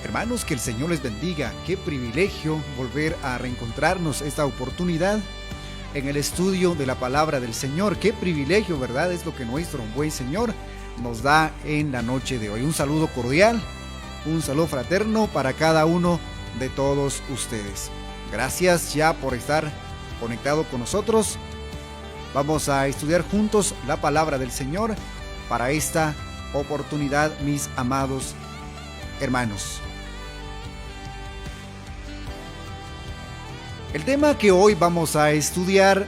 Hermanos, que el Señor les bendiga. Qué privilegio volver a reencontrarnos esta oportunidad en el estudio de la palabra del Señor. Qué privilegio, ¿verdad? Es lo que nuestro buen Señor nos da en la noche de hoy. Un saludo cordial, un saludo fraterno para cada uno de todos ustedes. Gracias ya por estar conectado con nosotros. Vamos a estudiar juntos la palabra del Señor para esta oportunidad, mis amados hermanos. El tema que hoy vamos a estudiar: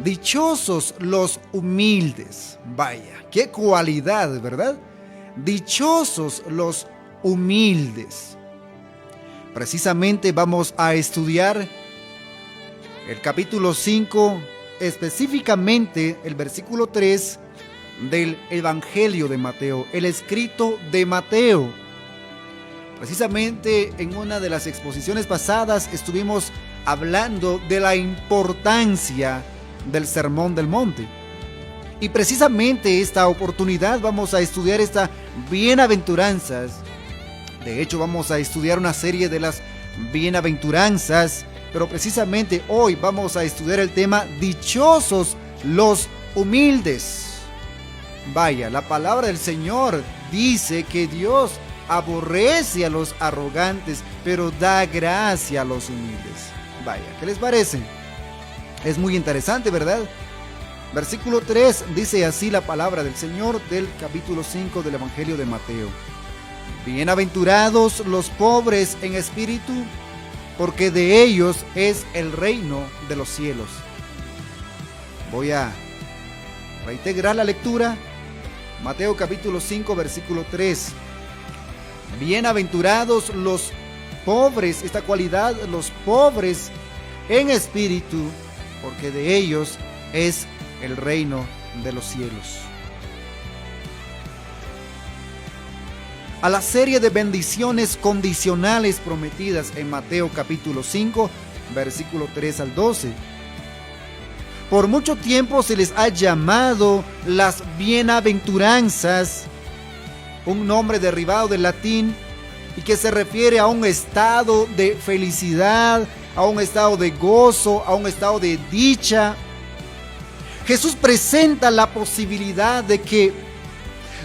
dichosos los humildes. Vaya, qué cualidad, ¿verdad? Dichosos los humildes. Precisamente vamos a estudiar el capítulo 5, específicamente el versículo 3 del Evangelio de Mateo, el escrito de Mateo. Precisamente en una de las exposiciones pasadas estuvimos hablando de la importancia del Sermón del Monte. Y precisamente esta oportunidad vamos a estudiar estas bienaventuranzas. De hecho, vamos a estudiar una serie de las bienaventuranzas, pero precisamente hoy vamos a estudiar el tema dichosos los humildes. Vaya, la palabra del Señor dice que Dios aborrece a los arrogantes, pero da gracia a los humildes. Vaya, ¿qué les parece? Es muy interesante, ¿verdad? Versículo 3 dice así la palabra del Señor del capítulo 5 del Evangelio de Mateo: bienaventurados los pobres en espíritu, porque de ellos es el reino de los cielos. Voy a reintegrar la lectura. Mateo capítulo 5 versículo 3. Bienaventurados los pobres, esta cualidad, los pobres en espíritu, porque de ellos es el reino de los cielos. A la serie de bendiciones condicionales prometidas en Mateo capítulo 5, versículo 3 al 12. Por mucho tiempo se les ha llamado las bienaventuranzas, un nombre derivado del latín y que se refiere a un estado de felicidad, a un estado de gozo, a un estado de dicha. Jesús presenta la posibilidad de que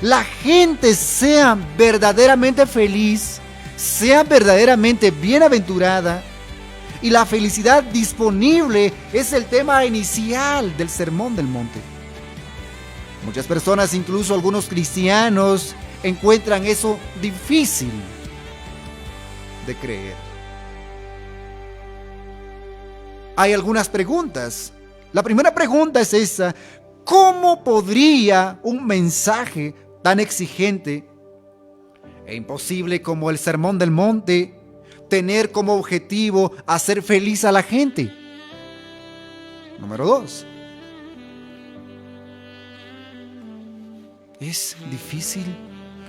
la gente sea verdaderamente feliz, sea verdaderamente bienaventurada, y la felicidad disponible es el tema inicial del Sermón del Monte. Muchas personas, incluso algunos cristianos, encuentran eso difícil de creer. Hay algunas preguntas. La primera pregunta es esa: ¿cómo podría un mensaje tan exigente e imposible como el Sermón del Monte tener como objetivo hacer feliz a la gente? Número 2. ¿Es difícil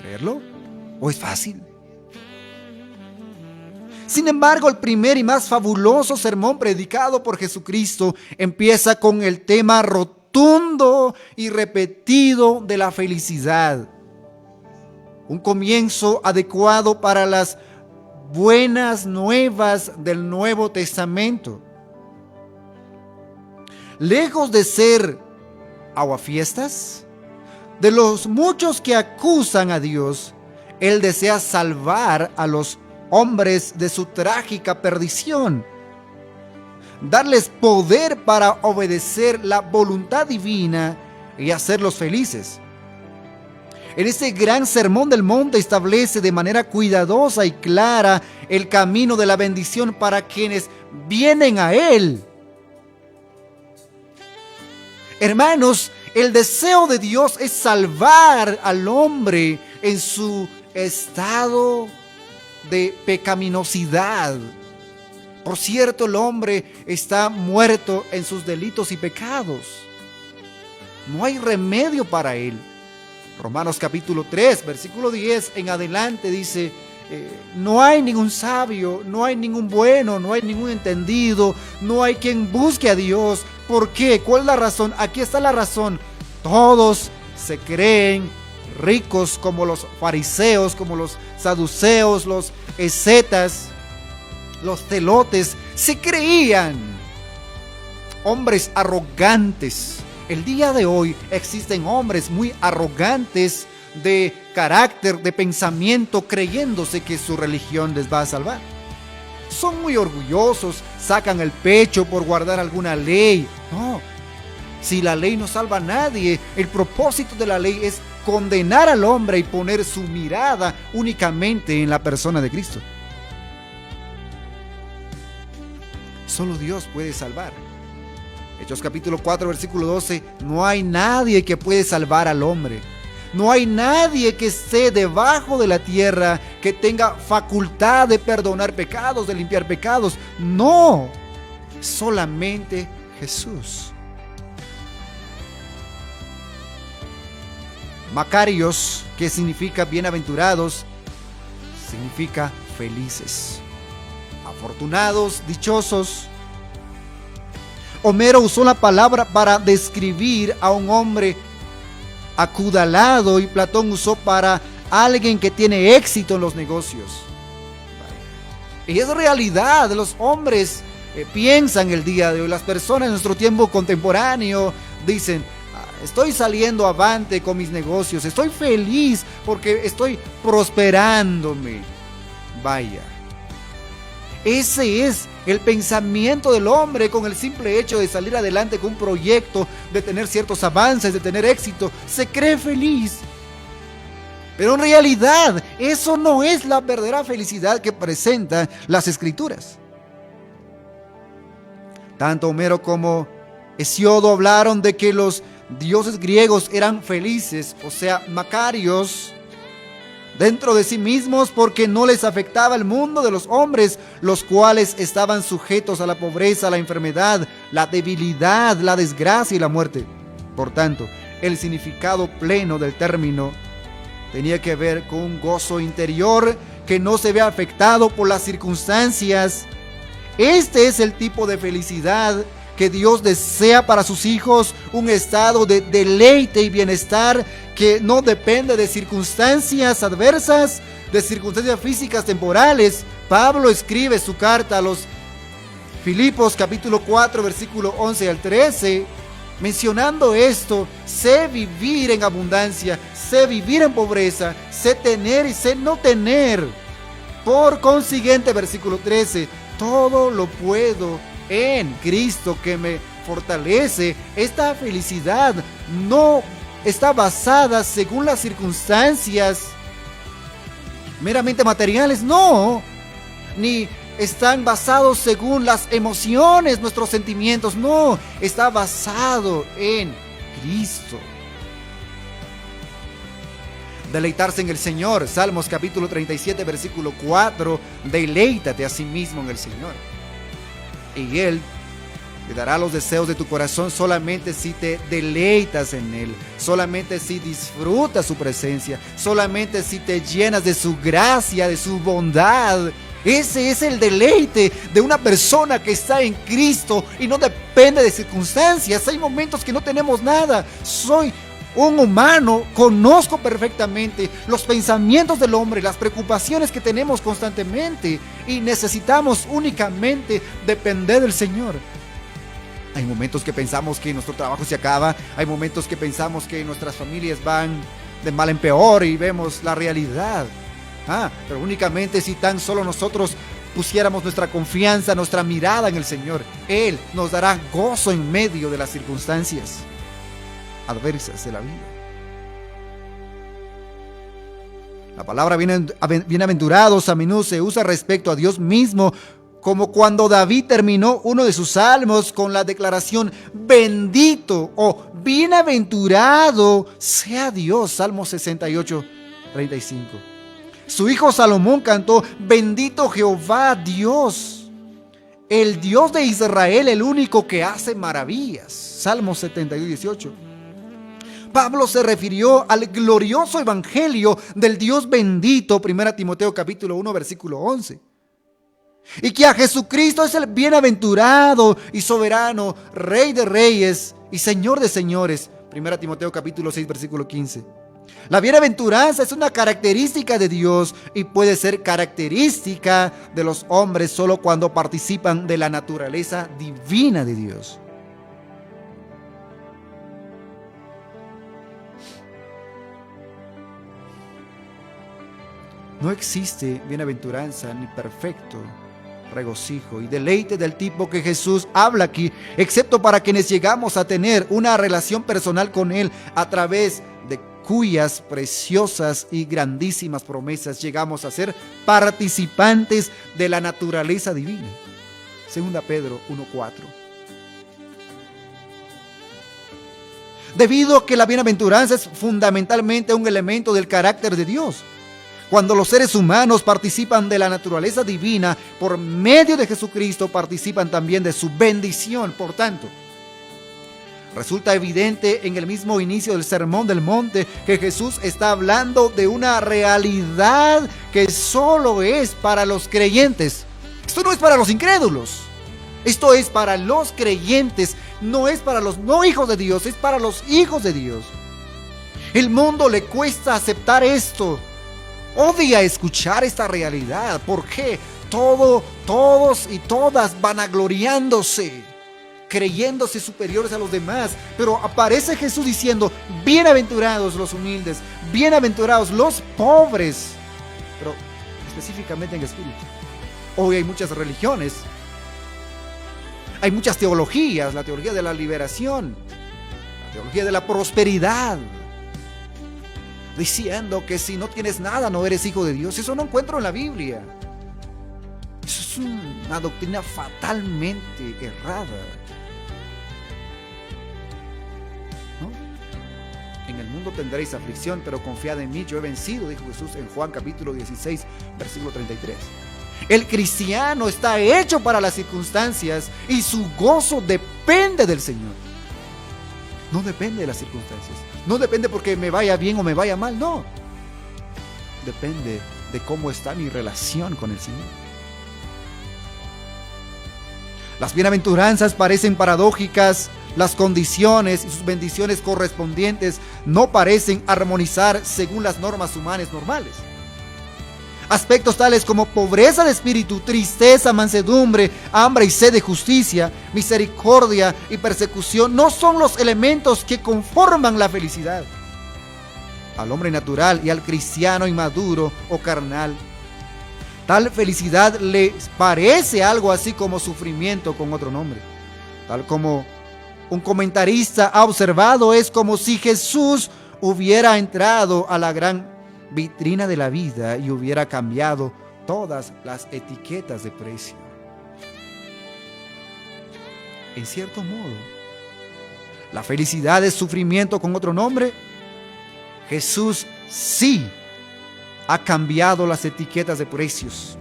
creerlo o es fácil? Sin embargo, el primer y más fabuloso sermón predicado por Jesucristo empieza con el tema rotundo y repetido de la felicidad. Un comienzo adecuado para las buenas nuevas del Nuevo Testamento. Lejos de ser aguafiestas de los muchos que acusan a Dios, Él desea salvar a los hombres de su trágica perdición, darles poder para obedecer la voluntad divina y hacerlos felices. En este gran Sermón del Monte establece de manera cuidadosa y clara el camino de la bendición para quienes vienen a Él. Hermanos, el deseo de Dios es salvar al hombre en su estado de pecaminosidad. Por cierto, el hombre está muerto en sus delitos y pecados. No hay remedio para él. Romanos capítulo 3, versículo 10 en adelante dice: no hay ningún sabio, no hay ningún bueno, no hay ningún entendido, no hay quien busque a Dios. ¿Por qué? ¿Cuál es la razón? Aquí está la razón. Todos se creen ricos como los fariseos, como los saduceos, los escetas, los celotes, se creían hombres arrogantes. El día de hoy existen hombres muy arrogantes de carácter, de pensamiento, creyéndose que su religión les va a salvar. Son muy orgullosos, sacan el pecho por guardar alguna ley. No, si la ley no salva a nadie, el propósito de la ley es condenar al hombre y poner su mirada únicamente en la persona de Cristo. Solo Dios puede salvar. Hechos capítulo 4, versículo 12, no hay nadie que puede salvar al hombre. No hay nadie que esté debajo de la tierra que tenga facultad de perdonar pecados, de limpiar pecados. No, solamente Jesús. Macarios, que significa bienaventurados, significa felices, afortunados, dichosos. Homero usó la palabra para describir a un hombre acudalado y Platón usó para alguien que tiene éxito en los negocios. Y es realidad, los hombres piensan el día de hoy, las personas en nuestro tiempo contemporáneo dicen: estoy saliendo avante con mis negocios, estoy feliz porque estoy prosperándome. Vaya, ese es el pensamiento del hombre con el simple hecho de salir adelante con un proyecto, de tener ciertos avances, de tener éxito. Se cree feliz. Pero en realidad, eso no es la verdadera felicidad que presentan las Escrituras. Tanto Homero como Hesiodo hablaron de que los dioses griegos eran felices, o sea, macarios, dentro de sí mismos, porque no les afectaba el mundo de los hombres, los cuales estaban sujetos a la pobreza, la enfermedad, la debilidad, la desgracia y la muerte. Por tanto, el significado pleno del término tenía que ver con un gozo interior que no se ve afectado por las circunstancias. Este es el tipo de felicidad que Dios desea para sus hijos, un estado de deleite y bienestar que no depende de circunstancias adversas, de circunstancias físicas temporales. Pablo escribe su carta a los Filipos capítulo 4 versículo 11 al 13, mencionando esto: sé vivir en abundancia, sé vivir en pobreza, sé tener y sé no tener. Por consiguiente, versículo 13, todo lo puedo en Cristo que me fortalece. Esta felicidad no está basada según las circunstancias meramente materiales, no, ni están basados según las emociones, nuestros sentimientos, no, está basado en Cristo. Deleitarse en el Señor, Salmos capítulo 37 versículo 4, deleítate a sí mismo en el Señor y Él te dará los deseos de tu corazón solamente si te deleitas en Él, solamente si disfrutas su presencia, solamente si te llenas de su gracia, de su bondad. Ese es el deleite de una persona que está en Cristo y no depende de circunstancias. Hay momentos que no tenemos nada. Soy un humano, conozco perfectamente los pensamientos del hombre, las preocupaciones que tenemos constantemente y necesitamos únicamente depender del Señor. Hay momentos que pensamos que nuestro trabajo se acaba, hay momentos que pensamos que nuestras familias van de mal en peor y vemos la realidad. Pero únicamente si tan solo nosotros pusiéramos nuestra confianza, nuestra mirada en el Señor, Él nos dará gozo en medio de las circunstancias adversas de la vida. La palabra bienaventurados a menudo se usa respecto a Dios mismo, como cuando David terminó uno de sus salmos con la declaración bendito o bienaventurado sea Dios, Salmo 68, 35. Su hijo Salomón cantó: bendito Jehová Dios, el Dios de Israel, el único que hace maravillas, Salmo 72, 18. Pablo se refirió al glorioso evangelio del Dios bendito, 1 Timoteo capítulo 1 versículo 11. Y que a Jesucristo es el bienaventurado y soberano, Rey de reyes y Señor de señores, 1 Timoteo capítulo 6 versículo 15. La bienaventuranza es una característica de Dios y puede ser característica de los hombres solo cuando participan de la naturaleza divina de Dios. No existe bienaventuranza ni perfecto regocijo y deleite del tipo que Jesús habla aquí, excepto para quienes llegamos a tener una relación personal con Él, a través de cuyas preciosas y grandísimas promesas llegamos a ser participantes de la naturaleza divina. 2 Pedro 1:4. Debido a que la bienaventuranza es fundamentalmente un elemento del carácter de Dios, cuando los seres humanos participan de la naturaleza divina por medio de Jesucristo, participan también de su bendición. Por tanto, resulta evidente en el mismo inicio del Sermón del Monte que Jesús está hablando de una realidad que solo es para los creyentes. Esto no es para los incrédulos. Esto es para los creyentes. No es para los no hijos de Dios, es para los hijos de Dios. El mundo le cuesta aceptar esto. Odia escuchar esta realidad. ¿Por qué? Todos y todas vanagloriándose, creyéndose superiores a los demás. Pero aparece Jesús diciendo: bienaventurados los humildes, bienaventurados los pobres, pero específicamente en espíritu. Hoy hay muchas religiones, hay muchas teologías: la teología de la liberación, la teología de la prosperidad, diciendo que si no tienes nada no eres hijo de Dios. Eso no encuentro en la Biblia. Eso es una doctrina fatalmente errada, ¿no? En el mundo tendréis aflicción, pero confiad en mí, yo he vencido, dijo Jesús en Juan capítulo 16, versículo 33. El cristiano está hecho para las circunstancias y su gozo depende del Señor. No depende de las circunstancias. No depende porque me vaya bien o me vaya mal, no. Depende de cómo está mi relación con el Señor. Las bienaventuranzas parecen paradójicas. Las condiciones y sus bendiciones correspondientes no parecen armonizar según las normas humanas normales. Aspectos tales como pobreza de espíritu, tristeza, mansedumbre, hambre y sed de justicia, misericordia y persecución no son los elementos que conforman la felicidad. Al hombre natural y al cristiano inmaduro o carnal, tal felicidad les parece algo así como sufrimiento con otro nombre. Tal como un comentarista ha observado, es como si Jesús hubiera entrado a la gran vitrina de la vida y hubiera cambiado todas las etiquetas de precio. En cierto modo, la felicidad es sufrimiento con otro nombre. Jesús sí ha cambiado las etiquetas de precios.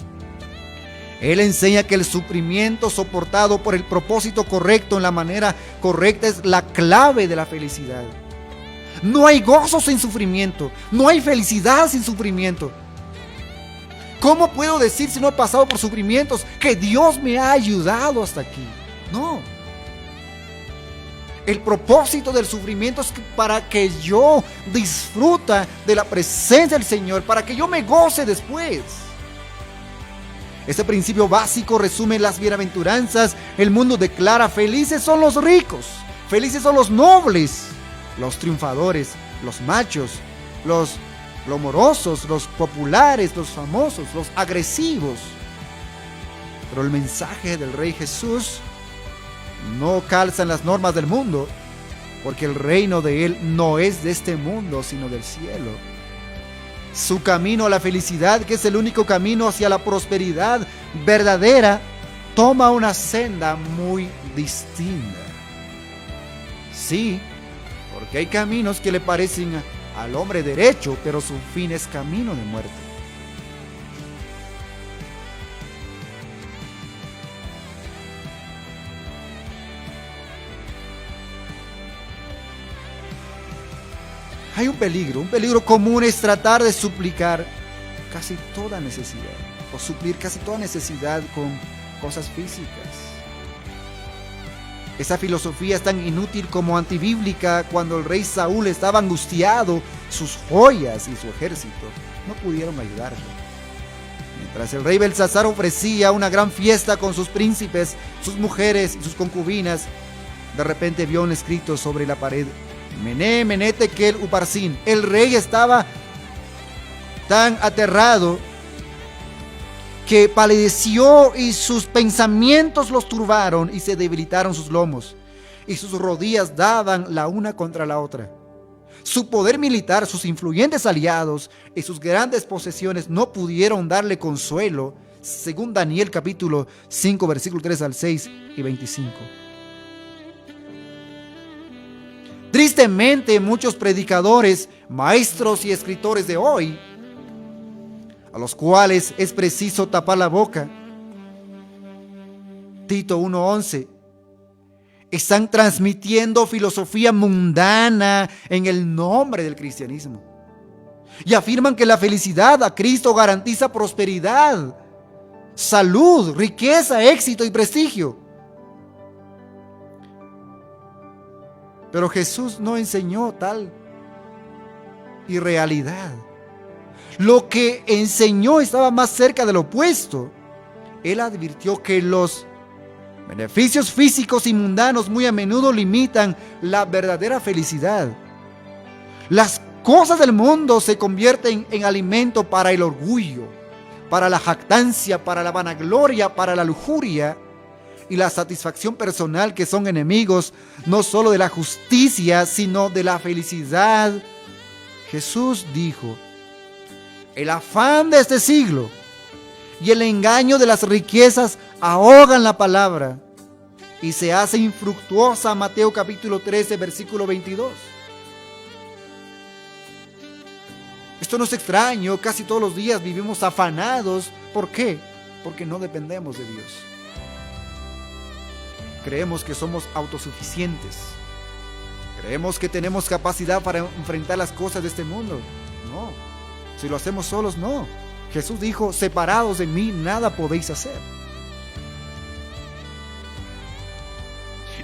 Él enseña que el sufrimiento soportado por el propósito correcto, en la manera correcta, es la clave de la felicidad. No hay gozo sin sufrimiento, no hay felicidad sin sufrimiento. ¿Cómo puedo decir, si no he pasado por sufrimientos, que Dios me ha ayudado hasta aquí? No. El propósito del sufrimiento es para que yo disfruta de la presencia del Señor, para que yo me goce después. Este principio básico resume las bienaventuranzas. El mundo declara: felices son los ricos, felices son los nobles, los triunfadores, los machos, los glamorosos, los populares, los famosos, los agresivos. Pero el mensaje del Rey Jesús no calza en las normas del mundo, porque el reino de Él no es de este mundo, sino del cielo. Su camino a la felicidad, que es el único camino hacia la prosperidad verdadera, toma una senda muy distinta. Sí, porque hay caminos que le parecen al hombre derecho, pero su fin es camino de muerte. Hay un peligro común es tratar de suplicar casi toda necesidad, o suplir casi toda necesidad con cosas físicas. Esa filosofía es tan inútil como antibíblica. Cuando el rey Saúl estaba angustiado, sus joyas y su ejército no pudieron ayudarlo. Mientras el rey Belsasar ofrecía una gran fiesta con sus príncipes, sus mujeres y sus concubinas, de repente vio un escrito sobre la pared: Mené, Mené, Tekel, Uparsin. El rey estaba tan aterrado que palideció y sus pensamientos los turbaron y se debilitaron sus lomos y sus rodillas daban la una contra la otra. Su poder militar, sus influyentes aliados y sus grandes posesiones no pudieron darle consuelo, según Daniel capítulo 5, versículo 3 al 6 y 25. Tristemente, muchos predicadores, maestros y escritores de hoy, a los cuales es preciso tapar la boca, Tito 1:11, están transmitiendo filosofía mundana en el nombre del cristianismo y afirman que la felicidad a Cristo garantiza prosperidad, salud, riqueza, éxito y prestigio. Pero Jesús no enseñó tal irrealidad. Lo que enseñó estaba más cerca del opuesto. Él advirtió que los beneficios físicos y mundanos muy a menudo limitan la verdadera felicidad. Las cosas del mundo se convierten en alimento para el orgullo, para la jactancia, para la vanagloria, para la lujuria y la satisfacción personal, que son enemigos no solo de la justicia, sino de la felicidad. Jesús dijo: el afán de este siglo y el engaño de las riquezas ahogan la palabra y se hace infructuosa. Mateo capítulo 13, versículo 22. Esto no es extraño, casi todos los días vivimos afanados. ¿Por qué? Porque no dependemos de Dios. Creemos que somos autosuficientes. Creemos que tenemos capacidad para enfrentar las cosas de este mundo. No. Si lo hacemos solos, no. Jesús dijo: separados de mí, nada podéis hacer.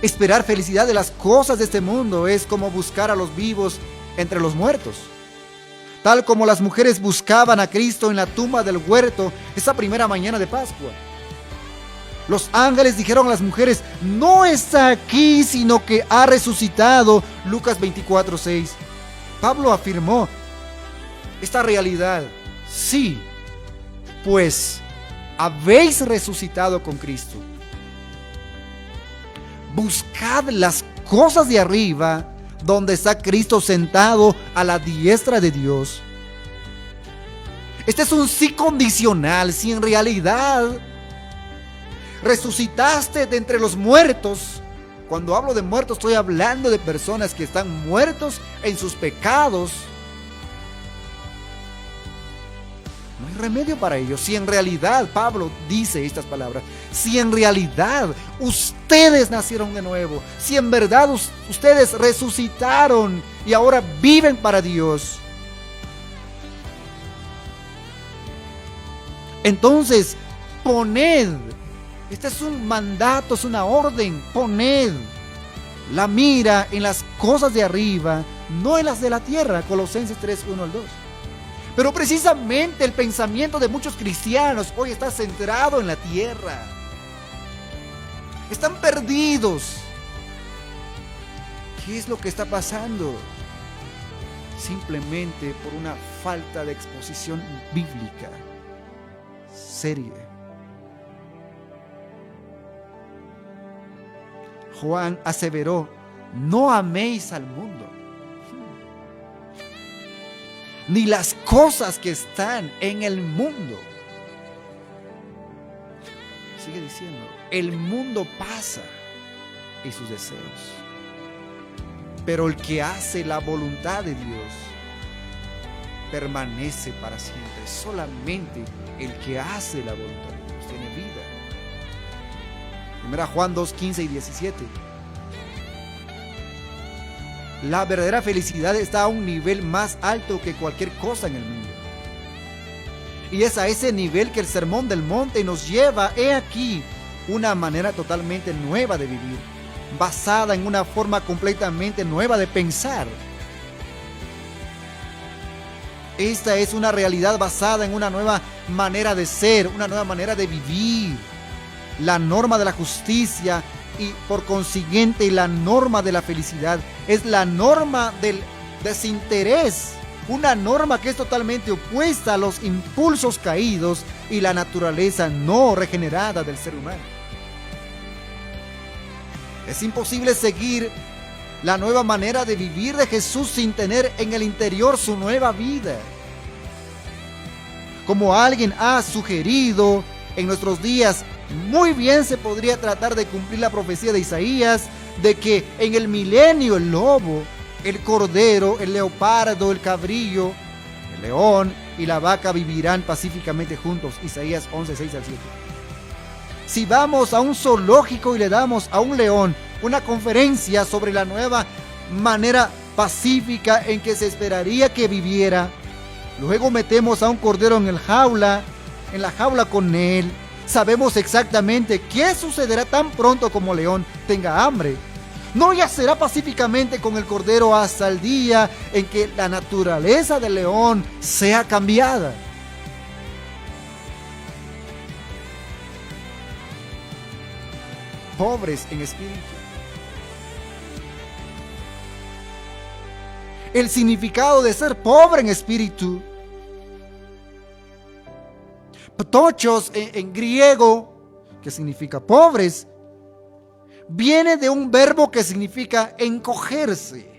Esperar felicidad de las cosas de este mundo es como buscar a los vivos entre los muertos. Tal como las mujeres buscaban a Cristo en la tumba del huerto esa primera mañana de Pascua. Los ángeles dijeron a las mujeres: no está aquí, sino que ha resucitado. Lucas 24:6. Pablo afirmó esta realidad: sí, pues habéis resucitado con Cristo. Buscad las cosas de arriba, donde está Cristo sentado a la diestra de Dios. Este es un sí condicional. Si en realidad resucitaste de entre los muertos, cuando hablo de muertos estoy hablando de personas que están muertos en sus pecados, no hay remedio para ellos. Si en realidad, Pablo dice estas palabras, si en realidad ustedes nacieron de nuevo, si en verdad ustedes resucitaron y ahora viven para Dios, entonces poned, este es un mandato, es una orden, poned la mira en las cosas de arriba, no en las de la tierra. Colosenses 3:1-2. Pero precisamente el pensamiento de muchos cristianos hoy está centrado en la tierra. Están perdidos. ¿Qué es lo que está pasando? Simplemente por una falta de exposición bíblica seria. Juan aseveró: no améis al mundo, ni las cosas que están en el mundo. Sigue diciendo: el mundo pasa y sus deseos, pero el que hace la voluntad de Dios permanece para siempre. Solamente el que hace la voluntad de Dios tiene vida. 1 Juan 2:15 y 17. La verdadera felicidad está a un nivel más alto que cualquier cosa en el mundo. Y es a ese nivel que el Sermón del Monte nos lleva. He aquí una manera totalmente nueva de vivir. basada en una forma completamente nueva de pensar. Esta es una realidad basada en una nueva manera de ser, una nueva manera de vivir. La norma de la justicia y por consiguiente la norma de la felicidad es la norma del desinterés, una norma que es totalmente opuesta a los impulsos caídos y la naturaleza no regenerada del ser humano. Es imposible seguir la nueva manera de vivir de Jesús sin tener en el interior su nueva vida. Como alguien ha sugerido en nuestros días, muy bien se podría tratar de cumplir la profecía de Isaías de que en el milenio el lobo, el cordero, el leopardo, el cabrillo, el león y la vaca vivirán pacíficamente juntos. Isaías 11, 6 al 7. Si vamos a un zoológico y le damos a un león una conferencia sobre la nueva manera pacífica en que se esperaría que viviera, luego metemos a un cordero en la jaula con él, sabemos exactamente qué sucederá tan pronto como león tenga hambre. No yacerá pacíficamente con el cordero hasta el día en que la naturaleza del león sea cambiada. Pobres en espíritu. El significado de ser pobre en espíritu, ptochos en griego, que significa pobres, viene de un verbo que significa encogerse,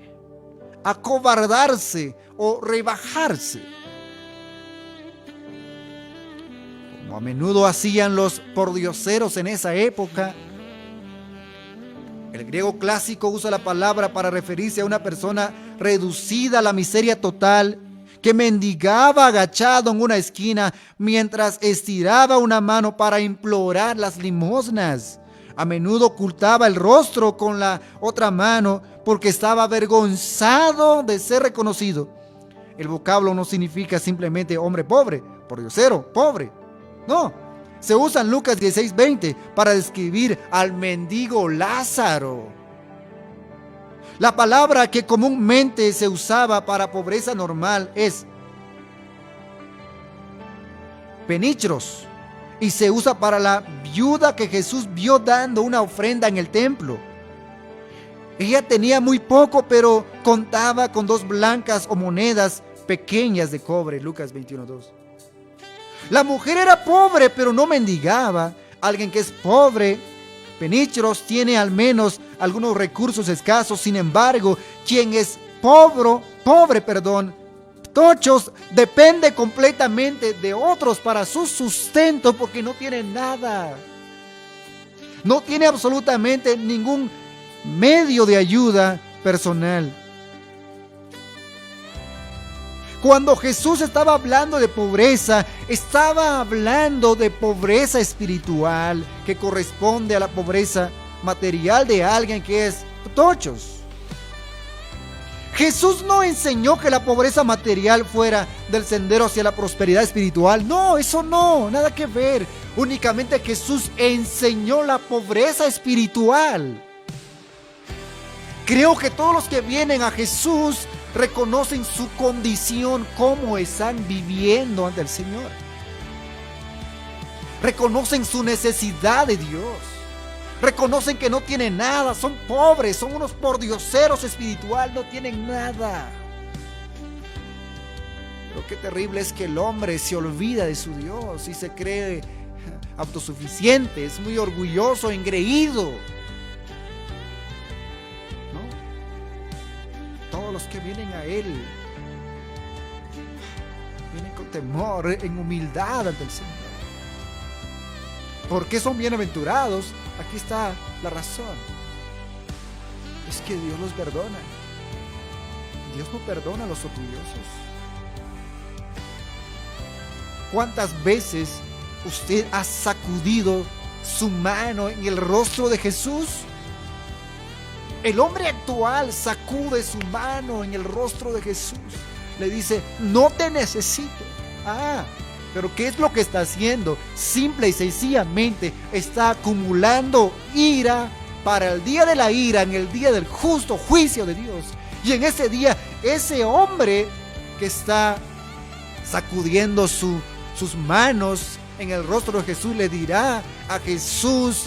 acobardarse o rebajarse. Como a menudo hacían los pordioseros en esa época, el griego clásico usa la palabra para referirse a una persona reducida a la miseria total, que mendigaba agachado en una esquina mientras estiraba una mano para implorar las limosnas. A menudo ocultaba el rostro con la otra mano porque estaba avergonzado de ser reconocido. El vocablo no significa simplemente hombre pobre, pordiosero, pobre. No, se usa en Lucas 16:20 para describir al mendigo Lázaro. La palabra que comúnmente se usaba para pobreza normal es penichros y se usa para la viuda que Jesús vio dando una ofrenda en el templo. Ella tenía muy poco, pero contaba con 2 blancas o monedas pequeñas de cobre. Lucas 21:2. La mujer era pobre, pero no mendigaba. Alguien que es pobre, penichros, tiene al menos algunos recursos escasos. Sin embargo, quien es pobre, tochos, depende completamente de otros para su sustento porque no tiene nada. No tiene absolutamente ningún medio de ayuda personal. Cuando Jesús estaba hablando de pobreza, estaba hablando de pobreza espiritual que corresponde a la pobreza material de alguien que es tochos. Jesús no enseñó que la pobreza material fuera del sendero hacia la prosperidad espiritual. No, eso no, nada que ver. Únicamente Jesús enseñó la pobreza espiritual. Creo que todos los que vienen a Jesús reconocen su condición, cómo están viviendo ante el Señor. Reconocen su necesidad de Dios. Reconocen que no tienen nada, son pobres, son unos pordioseros espiritual, no tienen nada. Pero qué terrible es que el hombre se olvida de su Dios y se cree autosuficiente, es muy orgulloso, engreído. ¿No? Todos los que vienen a Él vienen con temor, en humildad ante el Señor. ¿Por qué son bienaventurados? Aquí está la razón. Es que Dios los perdona. Dios no perdona a los orgullosos. ¿Cuántas veces usted ha sacudido su mano en el rostro de Jesús? El hombre actual sacude su mano en el rostro de Jesús. Le dice, no te necesito. Pero ¿qué es lo que está haciendo? Simple y sencillamente está acumulando ira para el día de la ira, en el día del justo juicio de Dios. Y en ese día, ese hombre que está sacudiendo sus manos en el rostro de Jesús le dirá a Jesús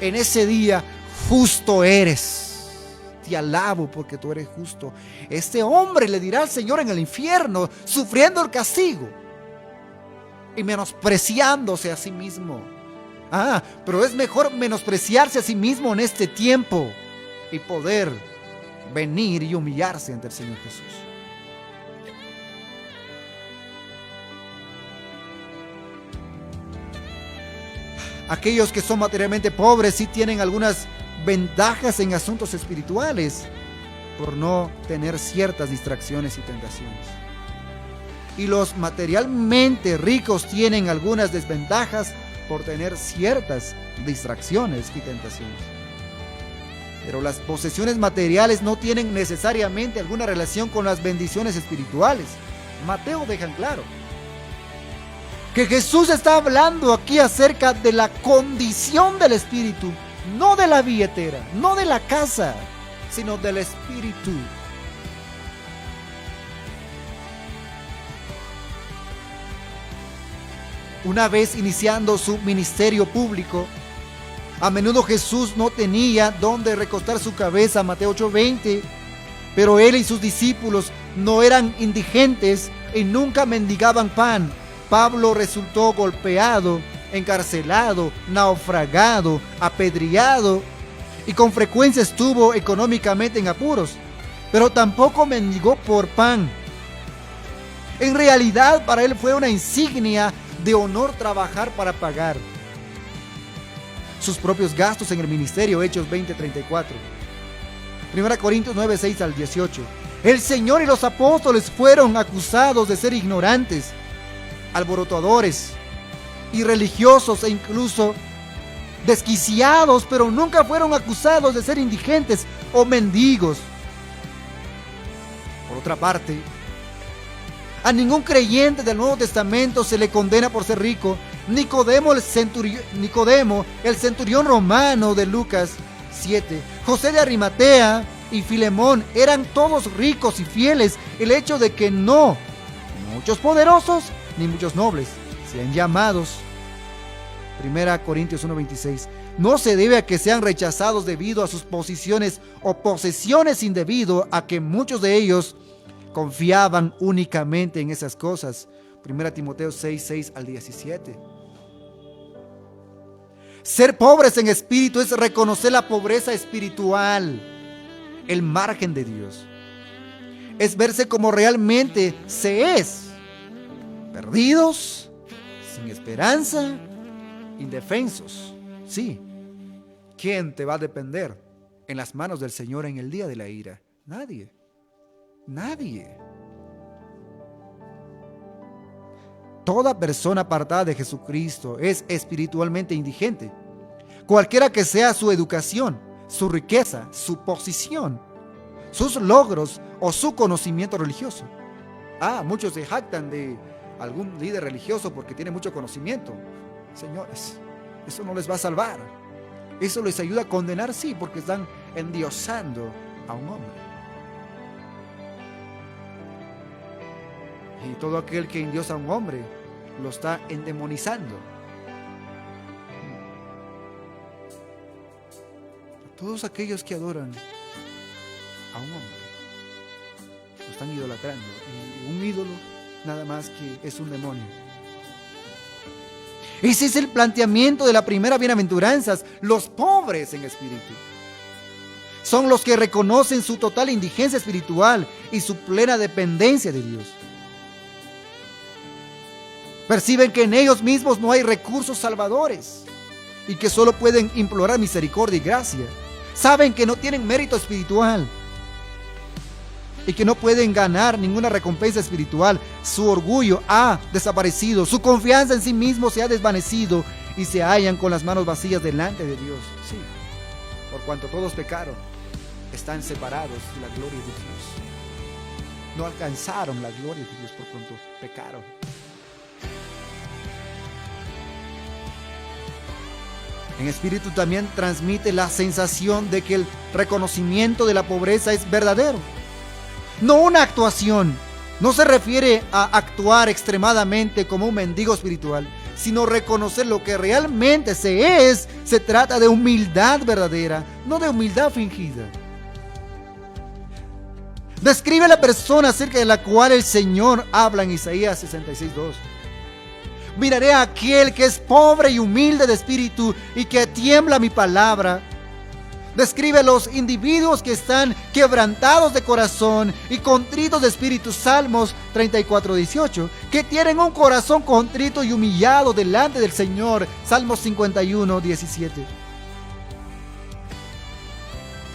en ese día: justo eres, te alabo porque tú eres justo. Este hombre le dirá al Señor en el infierno, sufriendo el castigo y menospreciándose a sí mismo. Pero es mejor menospreciarse a sí mismo en este tiempo y poder venir y humillarse ante el Señor Jesús. Aquellos que son materialmente pobres sí tienen algunas ventajas en asuntos espirituales por no tener ciertas distracciones y tentaciones. Y los materialmente ricos tienen algunas desventajas por tener ciertas distracciones y tentaciones. Pero las posesiones materiales no tienen necesariamente alguna relación con las bendiciones espirituales. Mateo deja en claro que Jesús está hablando aquí acerca de la condición del espíritu, no de la billetera, no de la casa, sino del espíritu. Una vez iniciando su ministerio público, a menudo Jesús no tenía dónde recostar su cabeza, Mateo 8:20, pero él y sus discípulos no eran indigentes y nunca mendigaban pan. Pablo resultó golpeado, encarcelado, naufragado, apedreado y con frecuencia estuvo económicamente en apuros, pero tampoco mendigó por pan. En realidad, para él fue una insignia de honor trabajar para pagar sus propios gastos en el ministerio. Hechos 20:34. 1 Corintios 9:6 al 18. El Señor y los apóstoles fueron acusados de ser ignorantes, alborotadores, irreligiosos e incluso desquiciados, pero nunca fueron acusados de ser indigentes o mendigos. Por otra parte, a ningún creyente del Nuevo Testamento se le condena por ser rico. Nicodemo, el centurión romano de Lucas 7, José de Arimatea y Filemón eran todos ricos y fieles. El hecho de que no muchos poderosos ni muchos nobles sean llamados, 1 Corintios 1:26, no se debe a que sean rechazados debido a sus posiciones o posesiones, sin debido a que muchos de ellos confiaban únicamente en esas cosas. 1 Timoteo 6:6 al 17. Ser pobres en espíritu es reconocer la pobreza espiritual, el margen de Dios. Es verse como realmente se es: perdidos, sin esperanza, indefensos. Sí. ¿Quién te va a depender en las manos del Señor en el día de la ira? Nadie. Nadie. Toda persona apartada de Jesucristo es espiritualmente indigente, cualquiera que sea su educación, su riqueza, su posición, sus logros o su conocimiento religioso. Muchos se jactan de algún líder religioso porque tiene mucho conocimiento. Señores, eso no les va a salvar. Eso les ayuda a condenar, sí, porque están endiosando a un hombre. Y todo aquel que endiosa a un hombre lo está endemonizando. Todos aquellos que adoran a un hombre lo están idolatrando. Y un ídolo nada más que es un demonio. Ese es el planteamiento de la primera bienaventuranza. Los pobres en espíritu son los que reconocen su total indigencia espiritual y su plena dependencia de Dios. Perciben que en ellos mismos no hay recursos salvadores y que solo pueden implorar misericordia y gracia. Saben que no tienen mérito espiritual y que no pueden ganar ninguna recompensa espiritual. Su orgullo ha desaparecido, su confianza en sí mismo se ha desvanecido y se hallan con las manos vacías delante de Dios. Sí, por cuanto todos pecaron, están separados de la gloria de Dios. No alcanzaron la gloria de Dios por cuanto pecaron. En espíritu también transmite la sensación de que el reconocimiento de la pobreza es verdadero. No una actuación. No se refiere a actuar extremadamente como un mendigo espiritual, sino reconocer lo que realmente se es. Se trata de humildad verdadera, no de humildad fingida. Describe la persona acerca de la cual el Señor habla en Isaías 66:2. Miraré a aquel que es pobre y humilde de espíritu y que tiembla mi palabra. Describe a los individuos que están quebrantados de corazón y contritos de espíritu. Salmos 34:18. Que tienen un corazón contrito y humillado delante del Señor. Salmos 51:17.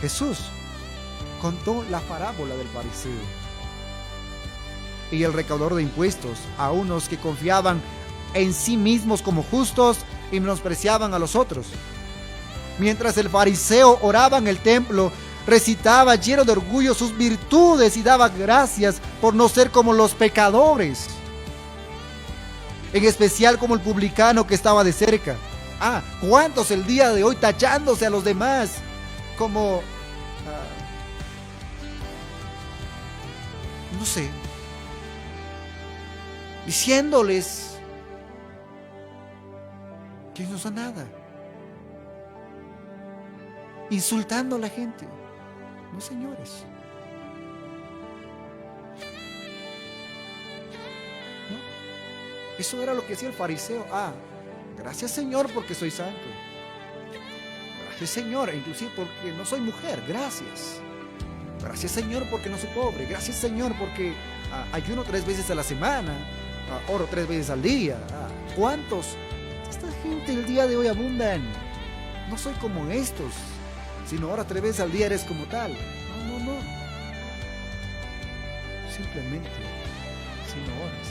Jesús contó la parábola del fariseo y el recaudador de impuestos a unos que confiaban en sí mismos como justos y menospreciaban a los otros. Mientras el fariseo oraba en el templo, recitaba lleno de orgullo sus virtudes y daba gracias por no ser como los pecadores, en especial como el publicano que estaba de cerca. ¿Cuántos el día de hoy tachándose a los demás como no sé, diciéndoles que no son nada, insultando a la gente? No, señores. No. Eso era lo que hacía el fariseo. Gracias, Señor, porque soy santo. Gracias, Señor, inclusive porque no soy mujer. Gracias. Gracias, Señor, porque no soy pobre. Gracias, Señor, porque ayuno 3 veces a la semana. Oro 3 veces al día. ¿Cuántos? Esta gente el día de hoy abundan. No soy como estos, sino ahora 3 veces al día eres como tal. No. Simplemente, si no oras,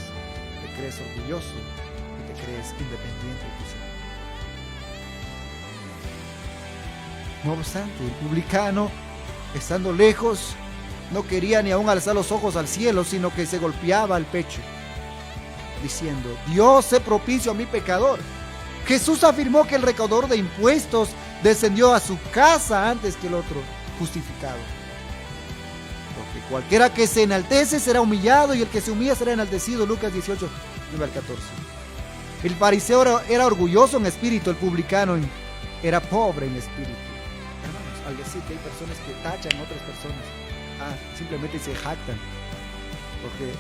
te crees orgulloso y te crees independiente de tu Señor. No obstante, el publicano, estando lejos, no quería ni aún alzar los ojos al cielo, sino que se golpeaba el pecho, diciendo: Dios, sé propicio a mi pecador. Jesús afirmó que el recaudador de impuestos descendió a su casa antes que el otro justificado. Porque cualquiera que se enaltece será humillado, y el que se humilla será enaltecido. Lucas 18, 9 al 14. El fariseo era orgulloso en espíritu, el publicano era pobre en espíritu. Hermanos, al decir que hay personas que tachan a otras personas, simplemente se jactan, porque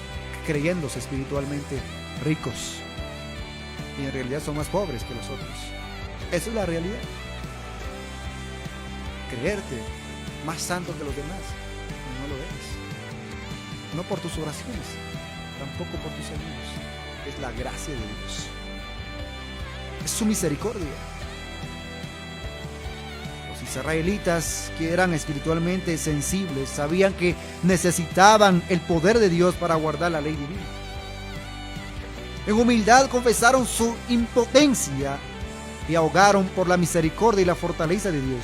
creyéndose espiritualmente ricos, y en realidad son más pobres que los otros. Esa es la realidad. Creerte más santo que los demás, no lo eres. No por tus oraciones, tampoco por tus ayunos. Es la gracia de Dios, es su misericordia. Los israelitas, que eran espiritualmente sensibles, sabían que necesitaban el poder de Dios para guardar la ley divina. En humildad confesaron su impotencia y abogaron por la misericordia y la fortaleza de Dios.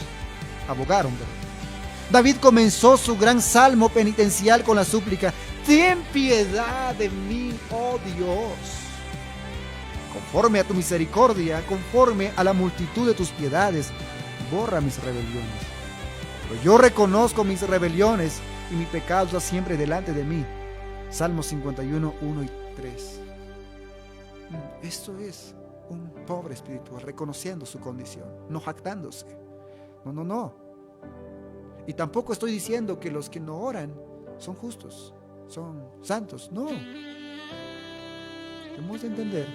David comenzó su gran salmo penitencial con la súplica: ten piedad de mí, oh Dios, conforme a tu misericordia, conforme a la multitud de tus piedades, borra mis rebeliones. Pero yo reconozco mis rebeliones y mi pecado está siempre delante de mí. Salmos 51, 1 y 3. Esto es un pobre espiritual reconociendo su condición, no jactándose. No. Y tampoco estoy diciendo que los que no oran son justos, son santos. No. Debemos de entender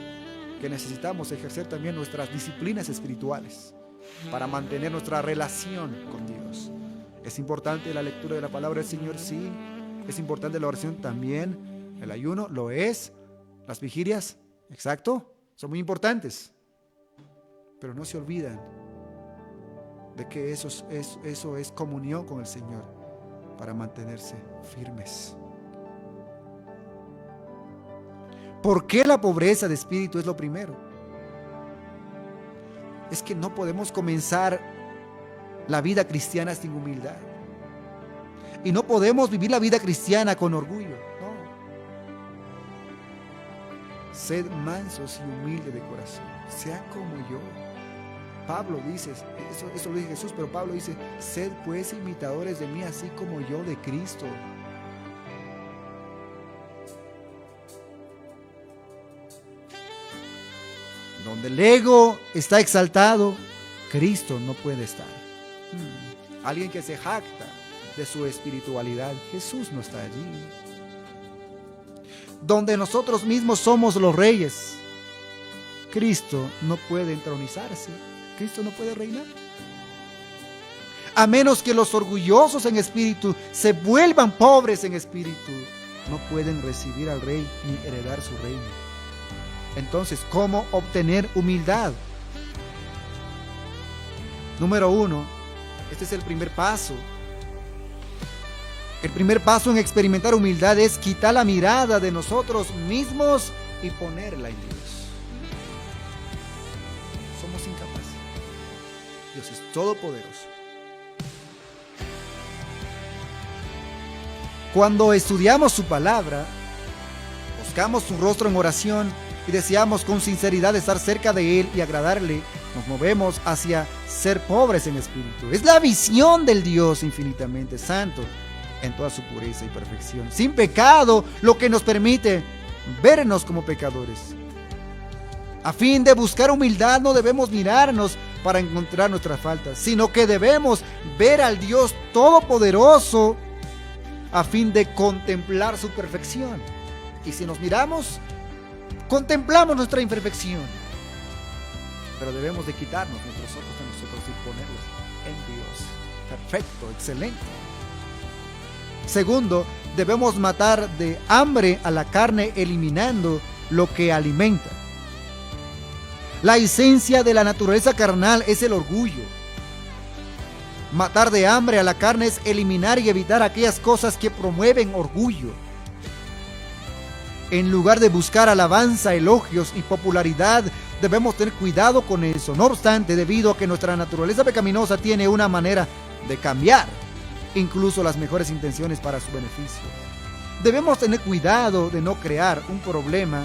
que necesitamos ejercer también nuestras disciplinas espirituales para mantener nuestra relación con Dios. Es importante la lectura de la palabra del Señor, sí. Es importante la oración también. El ayuno lo es. Las vigilias, exacto, son muy importantes. Pero no se olvidan de que eso es comunión con el Señor para mantenerse firmes. ¿Por qué la pobreza de espíritu es lo primero? Es que no podemos comenzar la vida cristiana sin humildad. Y no podemos vivir la vida cristiana con orgullo. No. Sed mansos y humildes de corazón. Sean como yo. Pablo dice, eso lo dice Jesús, pero Pablo dice, sed pues imitadores de mí, así como yo de Cristo. Donde el ego está exaltado, Cristo no puede estar. Alguien que se jacta de su espiritualidad, Jesús no está allí. Donde nosotros mismos somos los reyes, Cristo no puede entronizarse. Cristo no puede reinar. A menos que los orgullosos en espíritu se vuelvan pobres en espíritu, no pueden recibir al rey ni heredar su reino. Entonces, ¿cómo obtener humildad? Número 1, este es el primer paso. El primer paso en experimentar humildad es quitar la mirada de nosotros mismos y ponerla en Dios. Somos incapaces. Dios es todopoderoso. Cuando estudiamos su palabra, buscamos su rostro en oración y deseamos con sinceridad estar cerca de Él y agradarle, nos movemos hacia ser pobres en espíritu. Es la visión del Dios infinitamente santo en toda su pureza y perfección, sin pecado, lo que nos permite vernos como pecadores. A fin de buscar humildad, no debemos mirarnos para encontrar nuestras faltas, sino que debemos ver al Dios todopoderoso a fin de contemplar su perfección. Y si nos miramos, contemplamos nuestra imperfección, pero debemos de quitarnos nuestros ojos de nosotros y ponerlos en Dios. Perfecto, excelente. Segundo, debemos matar de hambre a la carne eliminando lo que alimenta. La esencia de la naturaleza carnal es el orgullo. Matar de hambre a la carne es eliminar y evitar aquellas cosas que promueven orgullo. En lugar de buscar alabanza, elogios y popularidad, debemos tener cuidado con eso. No obstante, debido a que nuestra naturaleza pecaminosa tiene una manera de cambiar, incluso las mejores intenciones para su beneficio, debemos tener cuidado de no crear un problema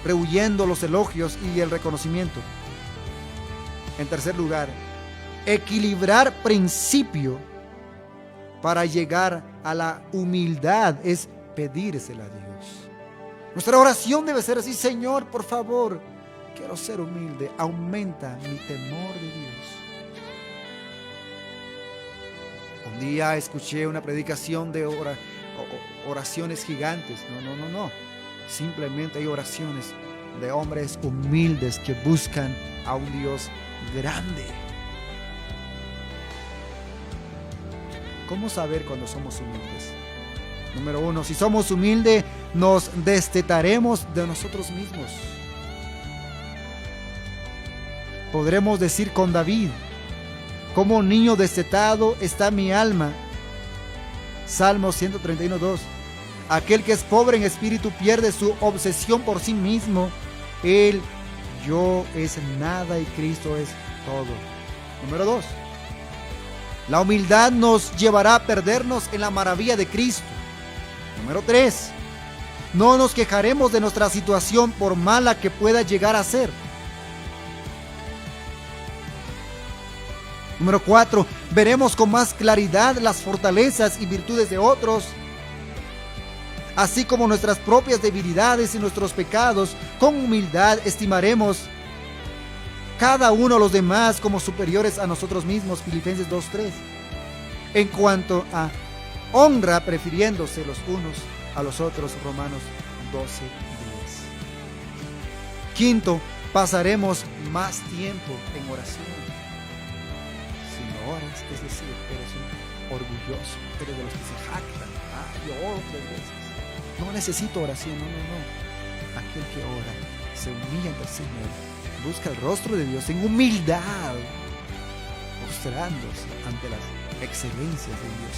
rehuyendo los elogios y el reconocimiento. En tercer lugar, equilibrar principio para llegar a la humildad es pedírsela a Dios. Nuestra oración debe ser así: Señor, por favor, quiero ser humilde, aumenta mi temor de Dios. Un día escuché una predicación de oraciones gigantes. No. Simplemente hay oraciones de hombres humildes que buscan a un Dios grande. ¿Cómo saber cuando somos humildes? Número 1, si somos humildes, nos destetaremos de nosotros mismos. Podremos decir con David: como un niño destetado está mi alma. Salmo 131:2. Aquel que es pobre en espíritu pierde su obsesión por sí mismo. Yo es nada y Cristo es todo. Número 2. La humildad nos llevará a perdernos en la maravilla de Cristo. Número 3. No nos quejaremos de nuestra situación por mala que pueda llegar a ser. Número 4. Veremos con más claridad las fortalezas y virtudes de otros, así como nuestras propias debilidades y nuestros pecados. Con humildad estimaremos cada uno a los demás como superiores a nosotros mismos. Filipenses 2:3. En cuanto a honra, prefiriéndose los unos a los otros. Romanos 12:10. Quinto, pasaremos más tiempo en oración. Si no oras, es decir, eres un orgulloso, eres de los que se jactan. Yo oro 3 veces. No necesito oración, no. Aquel que ora se humilla ante el Señor, busca el rostro de Dios en humildad, postrándose ante las excelencias de Dios.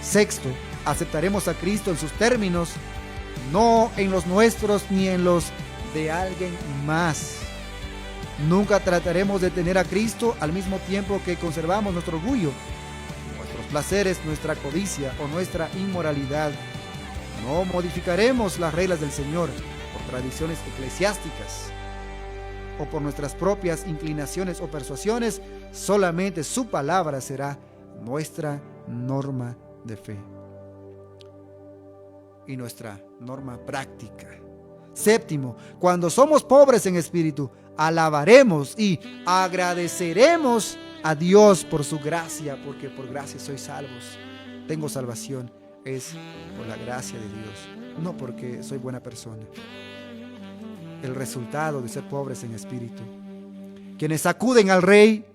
Sexto, aceptaremos a Cristo en sus términos, no en los nuestros ni en los de alguien más. Nunca trataremos de tener a Cristo al mismo tiempo que conservamos nuestro orgullo, nuestros placeres, nuestra codicia o nuestra inmoralidad. No modificaremos las reglas del Señor por tradiciones eclesiásticas. o por nuestras propias inclinaciones o persuasiones. Solamente su palabra será nuestra norma de fe y nuestra norma práctica. Séptimo, cuando somos pobres en espíritu, alabaremos y agradeceremos a Dios por su gracia, porque por gracia sois salvos. Tengo salvación, es por la gracia de Dios, no porque soy buena persona. El resultado de ser pobres en espíritu. Quienes acuden al Rey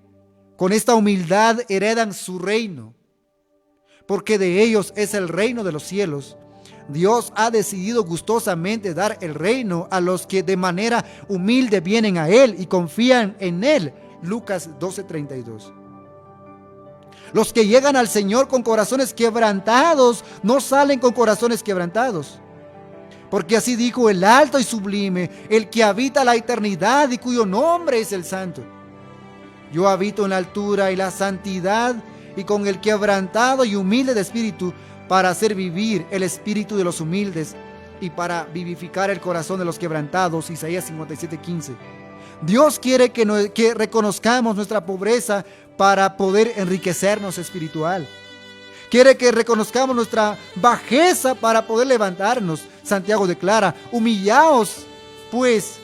con esta humildad heredan su reino, porque de ellos es el reino de los cielos. Dios ha decidido gustosamente dar el reino a los que de manera humilde vienen a Él y confían en Él. Lucas 12:32. Los que llegan al Señor con corazones quebrantados no salen con corazones quebrantados. Porque así dijo el alto y sublime, el que habita la eternidad y cuyo nombre es el Santo. Yo habito en la altura y la santidad y con el quebrantado y humilde de espíritu, para hacer vivir el espíritu de los humildes y para vivificar el corazón de los quebrantados. Isaías 57:15. Dios quiere que reconozcamos nuestra pobreza para poder enriquecernos espiritual. Quiere que reconozcamos nuestra bajeza para poder levantarnos. Santiago declara: humillaos pues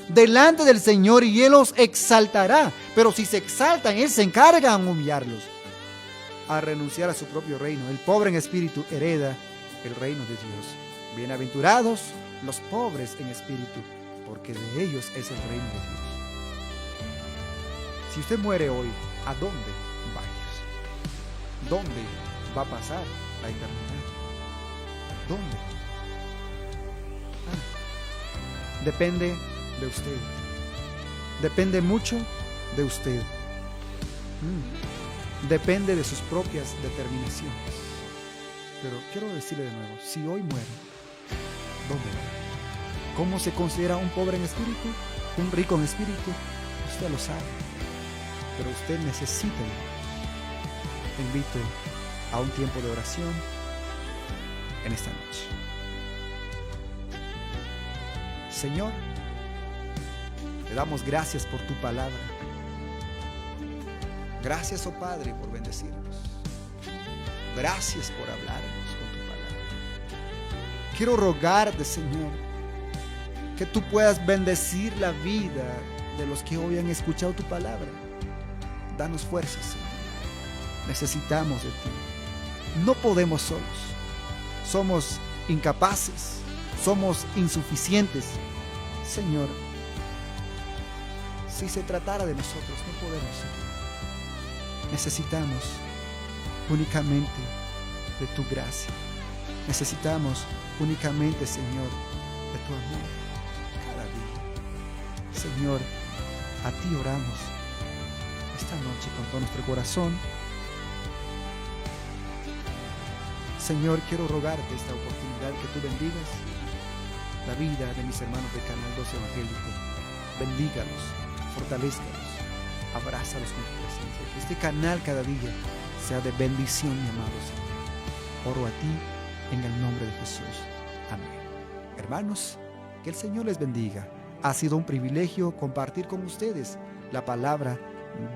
delante del Señor y Él os exaltará. Pero si se exaltan, Él se encarga en humillarlos, a renunciar a su propio reino. El pobre en espíritu hereda el reino de Dios. Bienaventurados los pobres en espíritu, porque de ellos es el reino de Dios. Si usted muere hoy, ¿a dónde va a ir? ¿Dónde va a pasar la eternidad? ¿Dónde? Depende de usted. Depende mucho de usted. Depende de sus propias determinaciones. Pero quiero decirle de nuevo, si hoy muere, ¿dónde va? ¿Cómo se considera un pobre en espíritu? ¿Un rico en espíritu? Usted lo sabe. Pero usted necesita. Te invito a un tiempo de oración en esta noche. Señor, te damos gracias por tu palabra. Gracias, oh Padre, por bendecirnos. Gracias por hablarnos con tu palabra. Quiero rogarte, Señor, que tú puedas bendecir la vida de los que hoy han escuchado tu palabra. Danos fuerzas, Señor. Necesitamos de ti. No podemos solos. Somos incapaces. Somos insuficientes. Señor, si se tratara de nosotros, no podemos, Señor. Necesitamos únicamente de tu gracia. Necesitamos únicamente, Señor, de tu amor cada día. Señor, a ti oramos esta noche con todo nuestro corazón. Señor, quiero rogarte esta oportunidad que tú bendigas la vida de mis hermanos de Canal 2 Evangélico. Bendígalos, fortalézcalos, abrázalos con tu presencia. Que este canal cada día sea de bendición, mi amado Señor. Oro a ti en el nombre de Jesús. Amén. Hermanos, que el Señor les bendiga. Ha sido un privilegio compartir con ustedes la palabra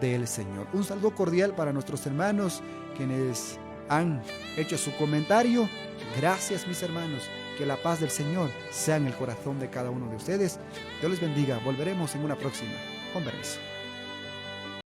del Señor. Un saludo cordial para nuestros hermanos quienes han hecho su comentario. Gracias, mis hermanos. Que la paz del Señor sea en el corazón de cada uno de ustedes. Dios les bendiga. Volveremos en una próxima. Con permiso.